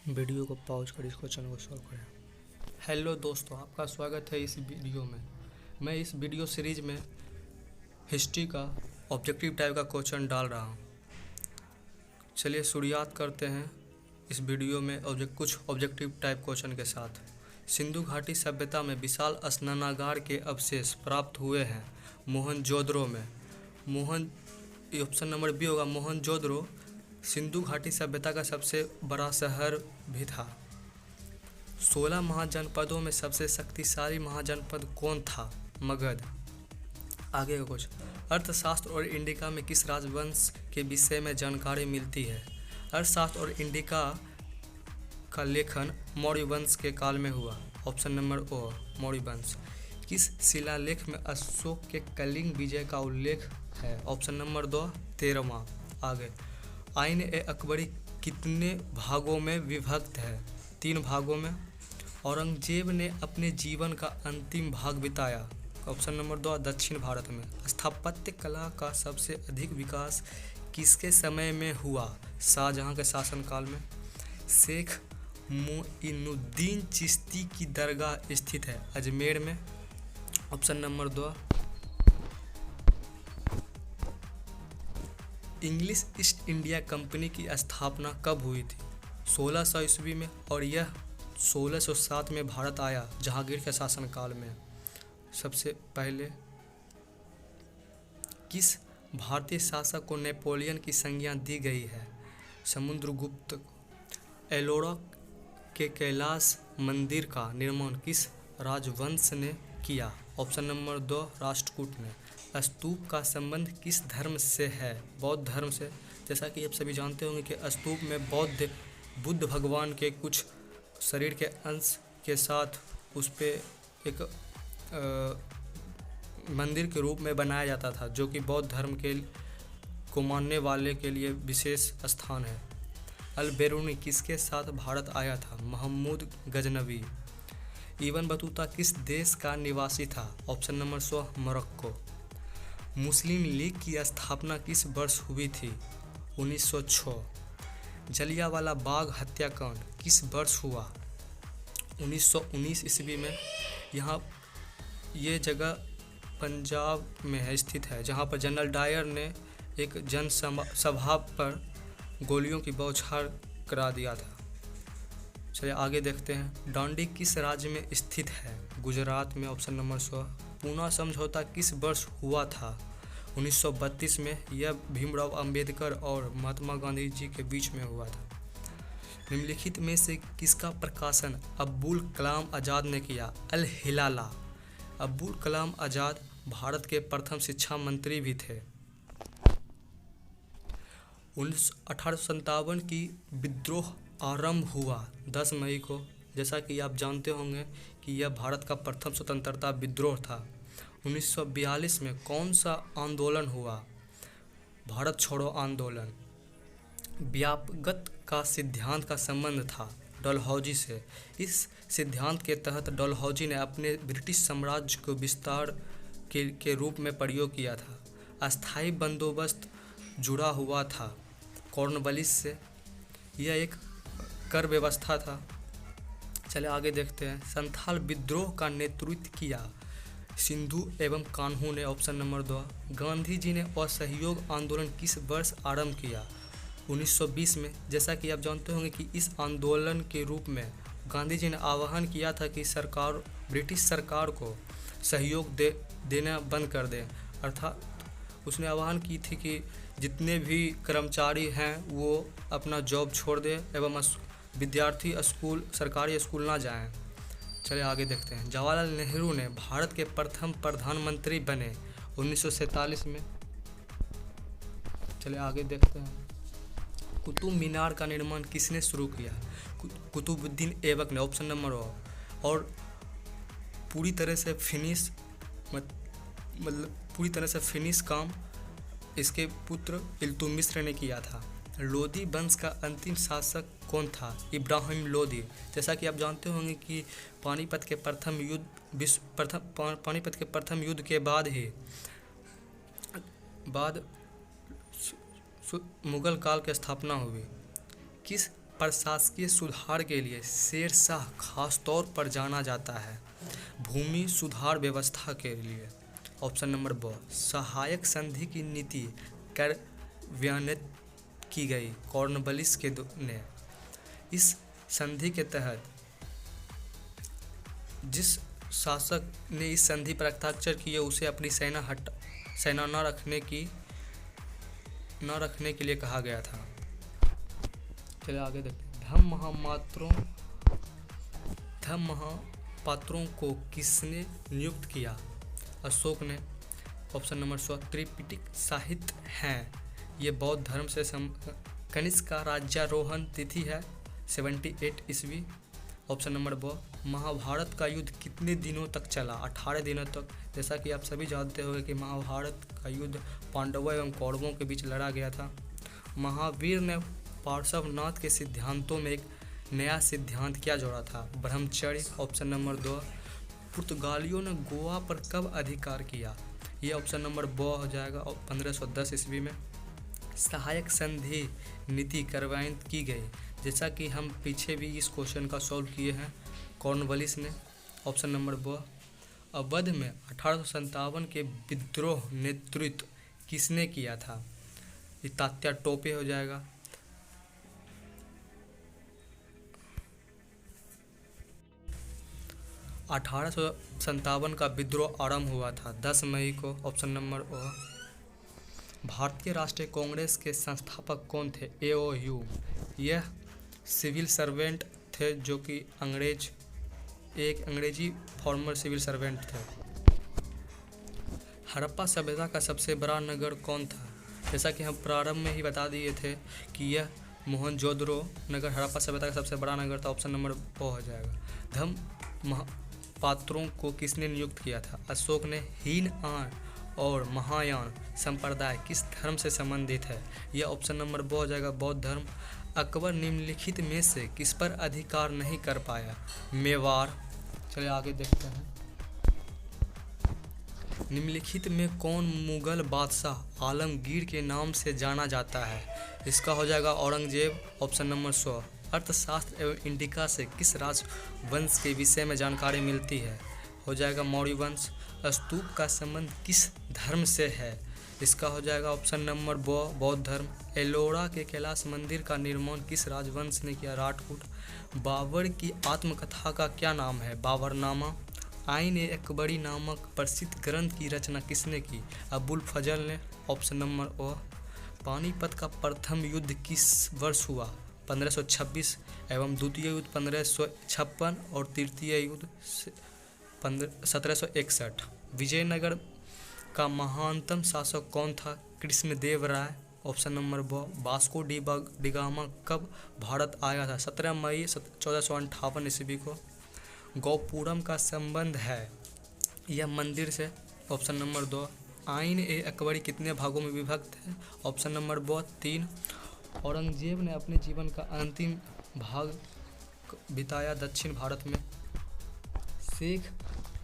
Video को pause कर इस क्वेश्चन को सॉल्व करें। हेलो दोस्तों, आपका स्वागत है इस वीडियो में। मैं इस वीडियो सीरीज में हिस्ट्री का ऑब्जेक्टिव टाइप का क्वेश्चन डाल रहा हूँ। चलिए शुरुआत करते हैं इस वीडियो में कुछ ऑब्जेक्टिव टाइप क्वेश्चन के साथ। सिंधु घाटी सभ्यता में विशाल स्नानागार के अवशेष प्राप्त हुए हैं मोहनजोदड़ो में। ऑप्शन नंबर बी होगा मोहनजोदड़ो सिंधु घाटी सभ्यता का सबसे बड़ा शहर भी था। 16 महाजनपदों में सबसे शक्तिशाली महाजनपद कौन था? मगध। आगे का कुछ अर्थशास्त्र और इंडिका में किस राजवंश के विषय में जानकारी मिलती है? अर्थशास्त्र और इंडिका का लेखन मौर्य वंश के काल में हुआ। ऑप्शन नंबर ओ मौर्य वंश। किस शिलालेख में अशोक के कलिंग विजय का उल्लेख है? Option number 2 13वां। आगे आईन ए अकबरी कितने भागों में विभक्त है? 3 भागों में। औरंगजेब ने अपने जीवन का अंतिम भाग बिताया। ऑप्शन नंबर 2 दक्षिण भारत में। स्थापत्य कला का सबसे अधिक विकास किसके समय में हुआ? शाहजहां के शासनकाल में। शेख मोइनुद्दीन चिश्ती की दरगाह स्थित है अजमेर में। Option number 2 English east India company की स्थापना कब हुई थी? 1600 ईस्वी में और यह 1607 में भारत आया जहांगीर के शासनकाल में। सबसे पहले किस भारतीय शासक को नेपोलियन की संज्ञा दी गई है? समुद्रगुप्त। एलोरा के कैलाश मंदिर का निर्माण किस राजवंश ने किया? ऑप्शन नंबर 2 राष्ट्रकूट ने। स्तूप का संबंध किस धर्म से है? बौद्ध धर्म से। जैसा कि आप सभी जानते होंगे कि स्तूप में बुद्ध भगवान के कुछ शरीर के अंश के साथ उस पर एक मंदिर के रूप में बनाया जाता था, जो कि बौद्ध धर्म को मानने वाले के लिए विशेष स्थान है। अल बेरूनी किसके साथ भारत आया था? महमूद गजनवी। इब्न बतूता किस देश का निवासी था? Option number 100 Morocco. Muslim League की स्थापना किस वर्ष हुई थी? 1906। जलियांवाला बाग हत्याकांड किस वर्ष हुआ? 1919 ईस्वी में। ये जगह पंजाब में है, स्थित है, जहाँ पर जनरल डायर ने एक जनसभा पर गोलियों की बौछार करा दिया था। चलिए आगे देखते हैं। डांडी किस राज्य में स्थित है? गुजरात में। Option number 100। पूना समझौता किस वर्ष हुआ था? 1932 में। यह भीमराव अंबेडकर और महात्मा गांधी जी के बीच में हुआ था। निम्नलिखित में से किसका प्रकाशन अब्दुल कलाम आज़ाद ने किया? अल हिलाला। अब्दुल कलाम आज़ाद भारत के प्रथम शिक्षा मंत्री भी थे। 1857 की विद्रोह आरंभ हुआ 10 मई को। जैसा कि आप जानते होंगे कि यह भारत का प्रथम स्वतंत्रता विद्रोह था। 1942 में कौन सा आंदोलन हुआ? भारत छोड़ो आंदोलन। व्यापकता का सिद्धांत का संबंध था डलहौजी से। इस सिद्धांत के तहत डलहौजी ने अपने ब्रिटिश साम्राज्य को विस्तार के रूप में प्रयोग किया था। अस्थायी बंदोबस्त जुड़ा हुआ था कॉर्नवालिस से। यह एक कर व्यवस्था था। चलिए आगे देखते हैं। संथाल विद्रोह का नेतृत्व किया सिंधु एवं कान्हू ने। Option number 2। गांधी जी ने असहयोग आंदोलन किस वर्ष आरंभ किया? 1920 में। जैसा कि आप जानते होंगे कि इस आंदोलन के रूप में गांधी जी ने आह्वान किया था कि ब्रिटिश सरकार को सहयोग देना बंद कर दें। अर्थात उसने आह्वान की थी कि जितने भी कर्मचारी हैं वो अपना जॉब छोड़ दें एवं विद्यार्थी सरकारी स्कूल ना जाएं। चलिए आगे देखते हैं। जवाहरलाल नेहरू ने भारत के प्रथम प्रधानमंत्री बने 1947 में। चलिए आगे देखते हैं। कुतुब मीनार का निर्माण किसने शुरू किया? कुतुबुद्दीन ऐबक ने। Option number 1। और पूरी तरह से फिनिश काम इसके पुत्र इल्तुतमिश ने किया था। लोदी वंश का अंतिम शासक कौन था? इब्राहिम लोदी। जैसा कि आप जानते होंगे कि पानीपत के प्रथम युद्ध के बाद मुगल काल की स्थापना हुई। किस प्रशासकीय सुधार के लिए शेर शाह खास तौर पर जाना जाता है? भूमि सुधार व्यवस्था के लिए। ऑप्शन नंबर ब, सहायक संधि की नीति कार्यान्वित की गई कॉर्नवालिस के ने। इस संधि के तहत जिस शासक ने इस संधि पर हस्ताक्षर किए उसे अपनी सेना न रखने के लिए कहा गया था। चलिए आगे देखते हैं। धर्म महापात्रों को किसने नियुक्त किया? अशोक ने। ऑप्शन नंबर 100 त्रिपिटक साहित्य हैं। ये बौद्ध धर्म से कनिष्क का राज्यारोहण तिथि है 78 ईस्वी। ऑप्शन नंबर ब, महाभारत का युद्ध कितने दिनों तक चला? 18 दिनों तक। जैसा कि आप सभी जानते होंगे कि महाभारत का युद्ध पांडवों एवं कौरवों के बीच लड़ा गया था। महावीर ने पार्श्वनाथ के सिद्धांतों में एक नया सिद्धांत क्या जोड़ा था? ब्रह्मचर्य। ऑप्शन नंबर 2 पुर्तगालियों ने गोवा पर कब अधिकार किया? ये ऑप्शन नंबर ब हो जाएगा 1510 ईस्वी में। सहायक संधि नीति कार्यान्वित की गई, जैसा कि हम पीछे भी इस क्वेश्चन का सॉल्व किए हैं, कॉर्नवालिस ने। ऑप्शन नंबर ब, अवध में 1857 के विद्रोह नेतृत्व किसने किया था? ये तात्या टोपे हो जाएगा। अठारह का विद्रोह आरंभ हुआ था 10 मई को। ऑप्शन नंबर ओ। भारतीय राष्ट्रीय कांग्रेस के संस्थापक कौन थे? AOU। यह सिविल सर्वेंट थे जो कि एक अंग्रेजी फॉर्मर सिविल सर्वेंट थे। हड़प्पा सभ्यता का सबसे बड़ा नगर कौन था? जैसा कि हम प्रारंभ में ही बता दिए थे कि यह मोहनजोदड़ो नगर हड़प्पा सभ्यता का सबसे बड़ा नगर था। ऑप्शन नंबर ओ हो जाएगा। धर्म महापात्रों को किसने नियुक्त किया था? अशोक ने। हीनयान और महायान संप्रदाय किस धर्म से संबंधित है? यह ऑप्शन नंबर ब हो जाएगा, बौद्ध धर्म। अकबर निम्नलिखित में से किस पर अधिकार नहीं कर पाया? मेवाड़। चलिए आगे देखते हैं। निम्नलिखित में कौन मुगल बादशाह आलमगीर के नाम से जाना जाता है? इसका हो जाएगा औरंगजेब। ऑप्शन नंबर 100 अर्थशास्त्र एवं इंडिका से किस राजवंश के विषय में जानकारी मिलती है? हो जाएगा मौर्य वंश। स्तूप का संबंध किस धर्म से है? इसका हो जाएगा ऑप्शन नंबर ब, बौद्ध धर्म। एलोरा के कैलाश मंदिर का निर्माण किस राजवंश ने किया? राठौड़। बाबर की आत्मकथा का क्या नाम है? बाबरनामा। आईन अकबरी नामक प्रसिद्ध ग्रंथ की रचना किसने की? अबुल फजल ने। ऑप्शन नंबर ओ। पानीपत का प्रथम युद्ध किस वर्ष हुआ? 1526 एवं द्वितीय युद्ध 1556 और तृतीय युद्ध 1761। विजयनगर का महानतम शासक कौन था? कृष्णदेव राय। ऑप्शन नंबर ब, वास्को डी गामा कब भारत आया था? 17 मई 1458 ईस्वी को। गौपुरम का संबंध है यह मंदिर से। Option number 2। आईन ए अकबरी कितने भागों में विभक्त है? ऑप्शन नंबर ब, 3। औरंगजेब ने अपने जीवन का अंतिम भाग बिताया दक्षिण भारत में। शेख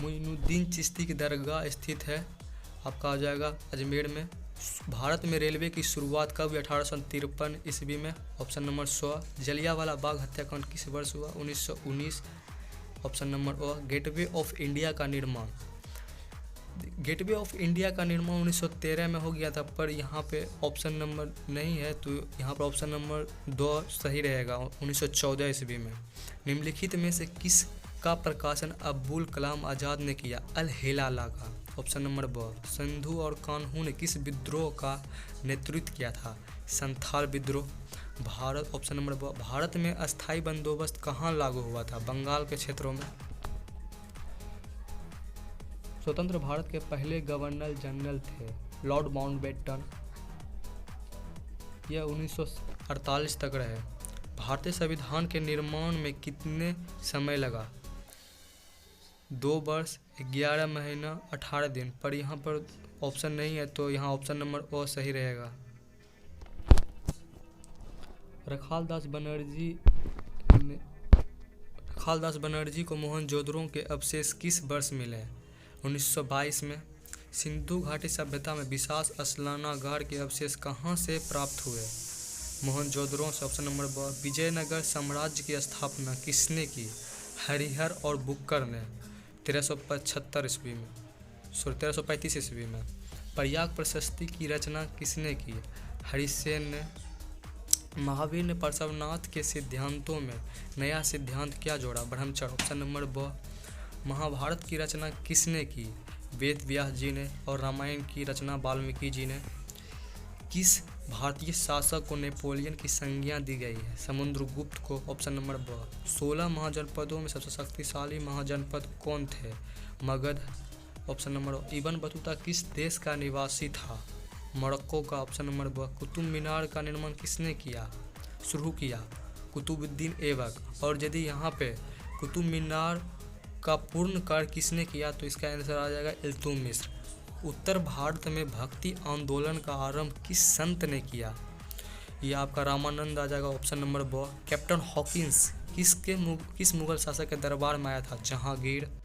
मुइनुद्दीन चिश्ती की दरगाह स्थित है, आपका आ जाएगा अजमेर में। भारत में रेलवे की शुरुआत कब? 1853 ईस्वी में। Option number 100। जलियांवाला बाग हत्याकांड किस वर्ष हुआ? 1919। ऑप्शन नंबर ओ। गेटवे ऑफ इंडिया का निर्माण 1913 में हो गया था, पर यहाँ पे ऑप्शन नंबर नहीं है, तो यहाँ पर ऑप्शन नंबर 2 सही रहेगा, 1914 ईस्वी में। निम्नलिखित में से किस का प्रकाशन अब्दुल कलाम आज़ाद ने किया? अल हिलाला का। ऑप्शन नंबर ब। संधू और कान्हू ने किस विद्रोह का नेतृत्व किया था? संथाल विद्रोह। भारत। ऑप्शन नंबर ब। भारत में अस्थायी बंदोबस्त कहाँ लागू हुआ था? बंगाल के क्षेत्रों में। स्वतंत्र भारत के पहले गवर्नर जनरल थे लॉर्ड माउंटबेटन, यह 1948 तक रहे। भारतीय संविधान के निर्माण में कितने समय लगा? 2 वर्ष 11 महीना 18 दिन, पर यहाँ पर ऑप्शन नहीं है, तो यहाँ ऑप्शन नंबर ओ सही रहेगा। रखालदास बनर्जी को मोहनजोदड़ो के अवशेष किस वर्ष मिले? 1922 में। सिंधु घाटी सभ्यता में विशाल स्नानागार के अवशेष कहाँ से प्राप्त हुए? मोहनजोदड़ो से। ऑप्शन नंबर ब। विजयनगर साम्राज्य की स्थापना किसने की? हरिहर और बुक्कर ने 1375 ईस्वी में, 1335 ईस्वी में। प्रयाग प्रशस्ति की रचना किसने की? हरिसेन ने। महावीर ने पार्श्वनाथ के सिद्धांतों में नया सिद्धांत क्या जोड़ा? ब्रह्मचर्य। ऑप्शन नंबर ब। महाभारत की रचना किसने की? वेद व्यास जी ने। और रामायण की रचना वाल्मीकि जी ने। किस भारतीय शासक को नेपोलियन की संज्ञा दी गई है? समुद्रगुप्त को। ऑप्शन नंबर ब। 16 महाजनपदों में सबसे शक्तिशाली महाजनपद कौन थे? मगध। ऑप्शन नंबर ब। इब्न बतूता किस देश का निवासी था? मोरक्को का। ऑप्शन नंबर ब। कुतुब मीनार का निर्माण किसने शुरू किया? कुतुबुद्दीन ऐबक। और यदि यहाँ पे कुतुब मीनार का पूर्ण कार्य किसने किया, तो इसका आंसर आ जाएगा इल्तुतमिश। उत्तर भारत में भक्ति आंदोलन का आरंभ किस संत ने किया? ये आपका रामानंद आ जाएगा। ऑप्शन नंबर ब। कैप्टन हॉकिंस किस मुगल शासक के दरबार में आया था? जहांगीर।